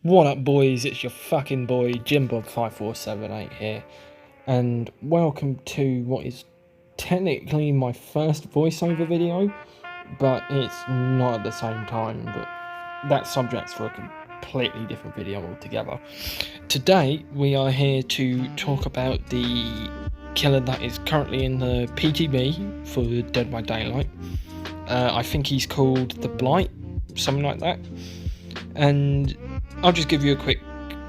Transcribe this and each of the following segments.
What up, boys? It's your fucking boy Jimbob 5478 here, and welcome to what is technically my first voiceover video, but it's not at the same time. But that subject's for a completely different video altogether. Today we are here to talk about the killer that is currently in the PTB for Dead by Daylight. I think he's called the Blight, something like that, and I'll just give you a quick,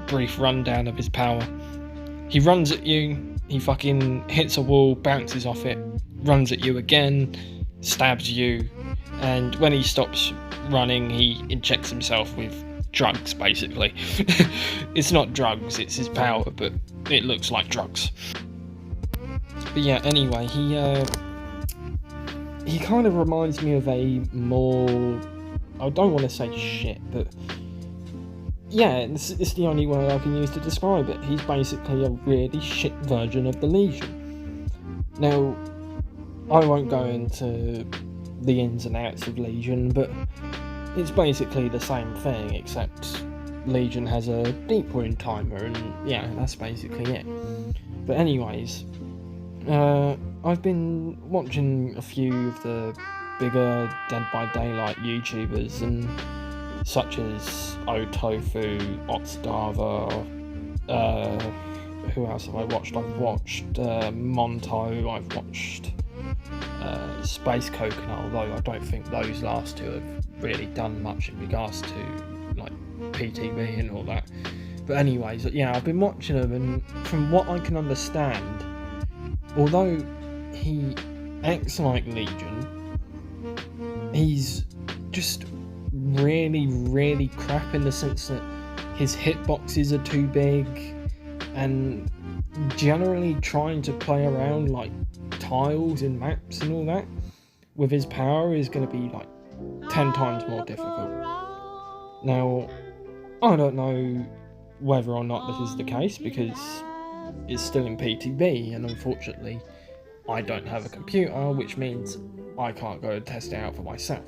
brief rundown of his power. He runs at you, he fucking hits a wall, bounces off it, runs at you again, stabs you, and when he stops running, he injects himself with drugs, basically. It's not drugs, it's his power, but it looks like drugs. But yeah, anyway, he kind of reminds me of a more, I don't want to say shit, but yeah, it's the only word I can use to describe it. He's basically a really shit version of the Legion. Now, I won't go into the ins and outs of Legion, but it's basically the same thing, except Legion has a deep wound timer, and yeah, that's basically it. But anyways, I've been watching a few of the bigger Dead by Daylight YouTubers, and such as Otofu, Otzdava, who else have I watched? I've watched Monto, I've watched Space Coconut, although I don't think those last two have really done much in regards to like PTB and all that. But anyways, yeah, I've been watching them, and from what I can understand, although he acts like Legion, he's just really crap in the sense that his hitboxes are too big, and generally trying to play around like tiles and maps and all that with his power is going to be like 10 times more difficult. Now, I don't know whether or not this is the case because it's still in PTB, and unfortunately I don't have a computer, which means I can't go and test it out for myself.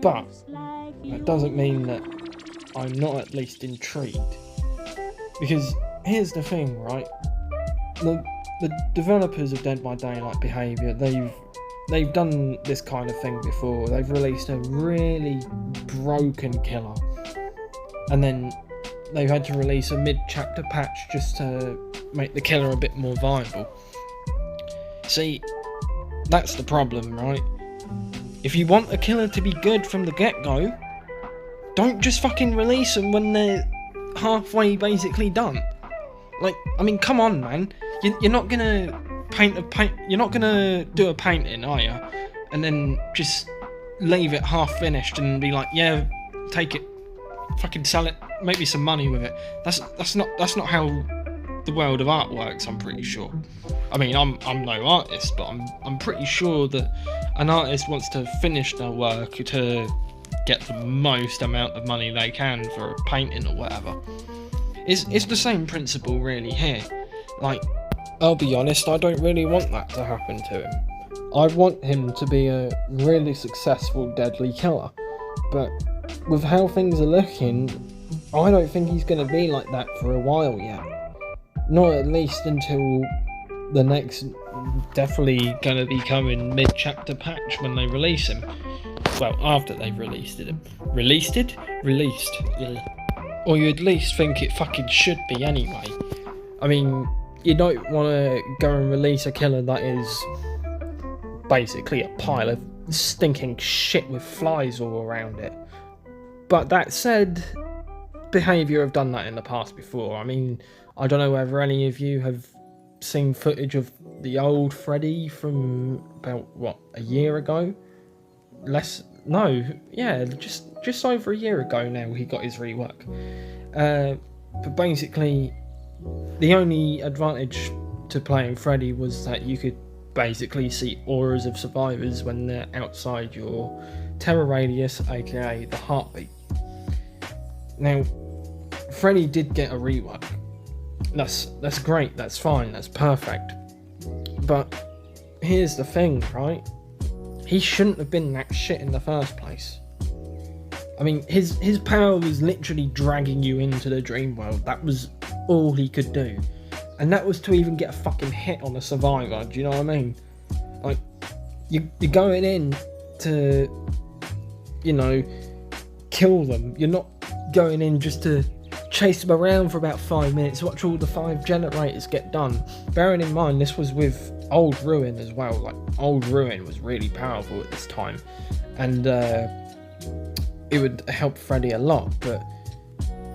But that doesn't mean that I'm not at least intrigued. Because here's the thing, right? The developers of Dead by Daylight Behaviour, they've done this kind of thing before. They've released a really broken killer, and then they've had to release a mid-chapter patch just to make the killer a bit more viable. See, that's the problem, right? If you want a killer to be good from the get-go, don't just fucking release them when they're halfway basically done. Like, I mean, come on, man. You're not gonna you're not gonna do a painting, are you? And then just leave it half finished and be like, yeah, take it, fucking sell it, make me some money with it. That's not how the world of art works, I'm pretty sure. I mean, I'm no artist, but I'm pretty sure that an artist wants to finish their work to get the most amount of money they can for a painting or whatever. It's the same principle really here. Like, I'll be honest, I don't really want that to happen to him. I want him to be a really successful deadly killer, but with how things are looking, I don't think he's going to be like that for a while yet. Not at least until the next, definitely going to be coming mid-chapter patch when they release him. Well, after they've released him. Released? Yeah. Or you at least think it fucking should be anyway. I mean, you don't want to go and release a killer that is basically a pile of stinking shit with flies all around it. But that said, Behaviour have done that in the past before. I mean, I don't know whether any of you have seen footage of the old Freddy from about, what, a year ago? Just over a year ago now he got his rework. But basically, the only advantage to playing Freddy was that you could basically see auras of survivors when they're outside your terror radius, aka the heartbeat. Now, Freddy did get a rework. That's great, that's fine, that's perfect. But here's the thing, right? He shouldn't have been that shit in the first place. I mean, his power was literally dragging you into the dream world. That was all he could do. And that was to even get a fucking hit on a survivor, do you know what I mean? Like, you're going in to, you know, kill them. You're not going in just to chase them around for about 5 minutes, watch all the 5 generators get done. Bearing in mind, this was with Old Ruin as well. Like, Old Ruin was really powerful at this time. And, it would help Freddy a lot, but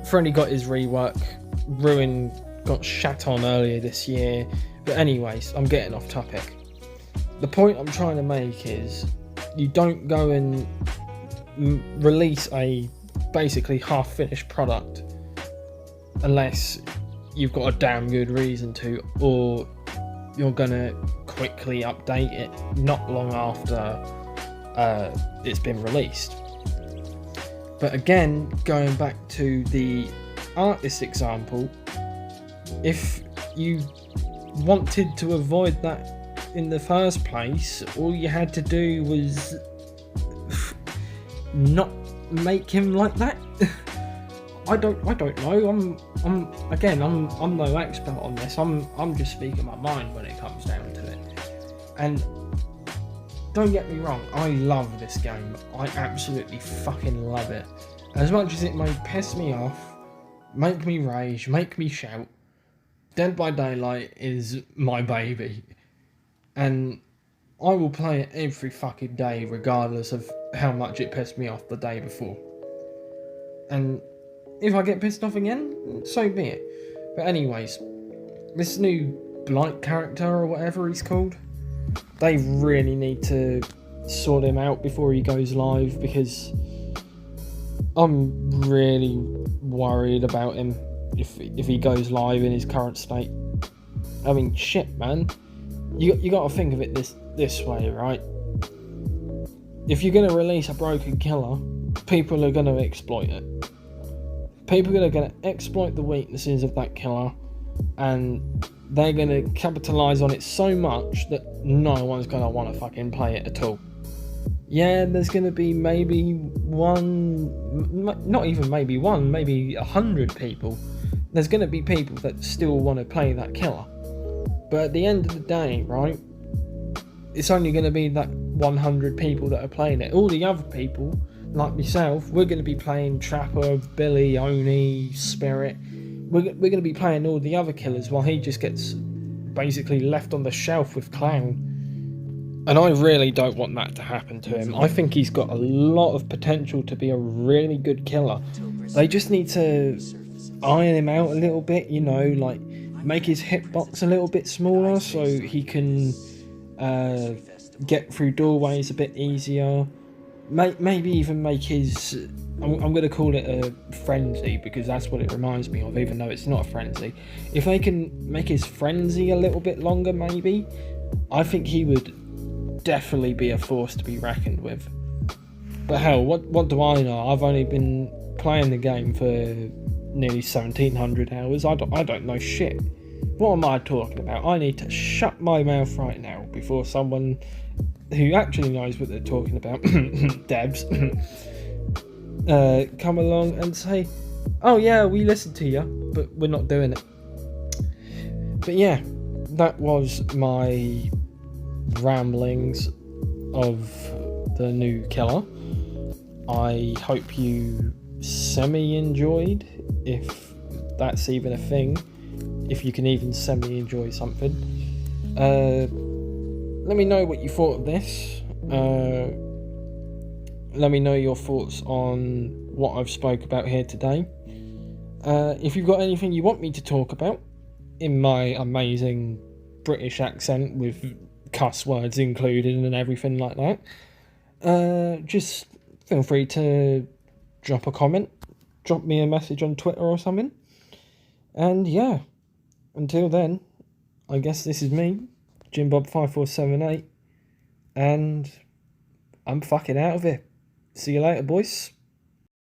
Freddy got his rework. Ruin got shat on earlier this year. But anyways, I'm getting off topic. The point I'm trying to make is you don't go and release a basically half-finished product unless you've got a damn good reason to, or you're gonna quickly update it not long after it's been released. But again, going back to the artist example, if you wanted to avoid that in the first place, all you had to do was not make him like that. I don't know. I'm no expert on this. I'm just speaking my mind when it comes down to it. And don't get me wrong, I love this game. I absolutely fucking love it. As much as it may piss me off, make me rage, make me shout, Dead by Daylight is my baby. And I will play it every fucking day regardless of how much it pissed me off the day before. And if I get pissed off again, so be it. But anyways, this new Blight character or whatever he's called, they really need to sort him out before he goes live, because I'm really worried about him if he goes live in his current state. I mean, shit, man. You got to think of it this way, right? If you're going to release a broken killer, people are going to exploit it. People are going to exploit the weaknesses of that killer, and they're going to capitalise on it so much that no one's going to want to fucking play it at all. Yeah, there's going to be maybe not even maybe 100 people. There's going to be people that still want to play that killer. But at the end of the day, right, it's only going to be that 100 people that are playing it. All the other people, like myself, we're going to be playing Trapper, Billy, Oni, Spirit. We're going to be playing all the other killers while he just gets basically left on the shelf with Clown. And I really don't want that to happen to him. I think he's got a lot of potential to be a really good killer. They just need to iron him out a little bit, you know, like make his hitbox a little bit smaller so he can get through doorways a bit easier. Maybe even make his... I'm going to call it a frenzy, because that's what it reminds me of, even though it's not a frenzy. If they can make his frenzy a little bit longer, maybe, I think he would definitely be a force to be reckoned with. But hell, what do I know? I've only been playing the game for nearly 1,700 hours. I don't know shit. What am I talking about? I need to shut my mouth right now before someone who actually knows what they're talking about, Debs, come along and say, oh yeah, we listened to you, but we're not doing it. But yeah, that was my ramblings of the new killer. I hope you semi-enjoyed, if that's even a thing, if you can even semi-enjoy something. Let me know what you thought of this. Let me know your thoughts on what I've spoke about here today. If you've got anything you want me to talk about in my amazing British accent with cuss words included and everything like that, just feel free to drop a comment, drop me a message on Twitter or something. And yeah, until then, I guess this is me, Jimbob5478, and I'm fucking out of here. See you later, boys.